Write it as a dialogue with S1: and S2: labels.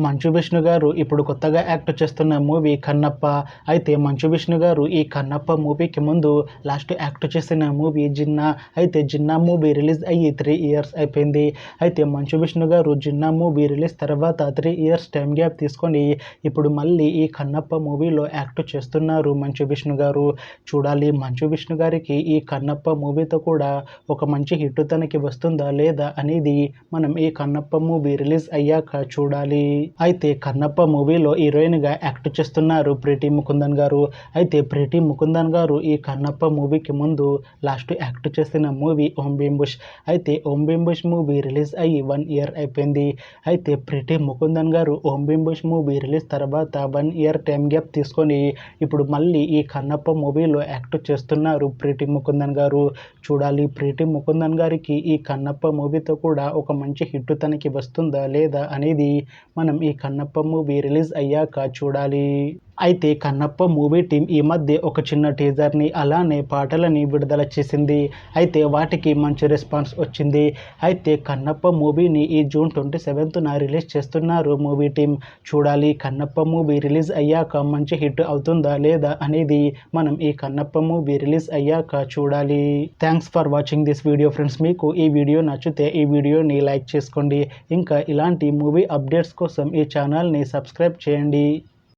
S1: మంచు విష్ణు గారు ఇప్పుడు కొత్తగా యాక్ట్ చేస్తున్న మూవీ కన్నప్ప. అయితే మంచు విష్ణు గారు ఈ కన్నప్ప మూవీకి ముందు లాస్ట్ యాక్ట్ చేసిన మూవీ జిన్నా. అయితే జిన్నా మూవీ రిలీజ్ అయ్యి 3 ఇయర్స్ అయిపోయింది. అయితే మంచు విష్ణు గారు జిన్నా మూవీ రిలీజ్ తర్వాత 3 ఇయర్స్ టైం గ్యాప్ తీసుకొని ఇప్పుడు మళ్ళీ ఈ కన్నప్ప మూవీలో యాక్ట్ చేస్తున్నారు మంచు విష్ణు గారు. చూడాలి మంచు విష్ణు గారికి ఈ కన్నప్ప మూవీతో కూడా ఒక మంచి హిట్ తనకి వస్తుందా లేదా అనేది మనం ఈ కన్నప్ప మూవీ రిలీజ్ అయ్యాక చూడాలి. అయితే కన్నప్ప మూవీలో హీరోయిన్గా యాక్ట్ చేస్తున్నారు ప్రీతి ముకుందన్ గారు. అయితే ప్రీతి ముకుందన్ గారు ఈ కన్నప్ప మూవీకి ముందు లాస్ట్ యాక్ట్ చేసిన మూవీ ఓం భీమ్ బుష్. అయితే ఓం భీమ్ బుష్ మూవీ రిలీజ్ అయ్యి 1 ఇయర్ అయిపోయింది. అయితే ప్రీతి ముకుందన్ గారు ఓం భీమ్ బుష్ మూవీ రిలీజ్ తర్వాత 1 ఇయర్ టైం గ్యాప్ తీసుకొని ఇప్పుడు మళ్ళీ ఈ కన్నప్ప మూవీలో యాక్ట్ చేస్తున్నారు ప్రీతి ముకుందన్ గారు. చూడాలి ప్రీతి ముకుందన్ గారికి ఈ కన్నప్ప మూవీతో కూడా ఒక మంచి హిట్ తనకి వస్తుందా లేదా అనేది మనం ఈ కన్నప్ప మూవీ రిలీజ్ అయ్యాక చూడాలి. అయితే కన్నప్ప మూవీ టీం ఈ మధ్య ఒక చిన్న టీజర్ని అలానే పాటలని విడుదల చేసింది. అయితే వాటికి మంచి రెస్పాన్స్ వచ్చింది. అయితే కన్నప్ప మూవీని ఈ జూన్ 27న రిలీజ్ చేస్తున్నారు మూవీ టీం. చూడాలి కన్నప్ప మూవీ రిలీజ్ అయ్యాక మంచి హిట్ అవుతుందా లేదా అనేది మనం ఈ కన్నప్ప మూవీ రిలీజ్ అయ్యాక చూడాలి. Thanks for watching this video friends. మీకు ఈ వీడియో నచ్చితే ఈ వీడియోని లైక్ చేసుకోండి. ఇంకా ఇలాంటి మూవీ అప్డేట్స్ కోసం ఈ ఛానల్ని సబ్స్క్రైబ్ చేయండి.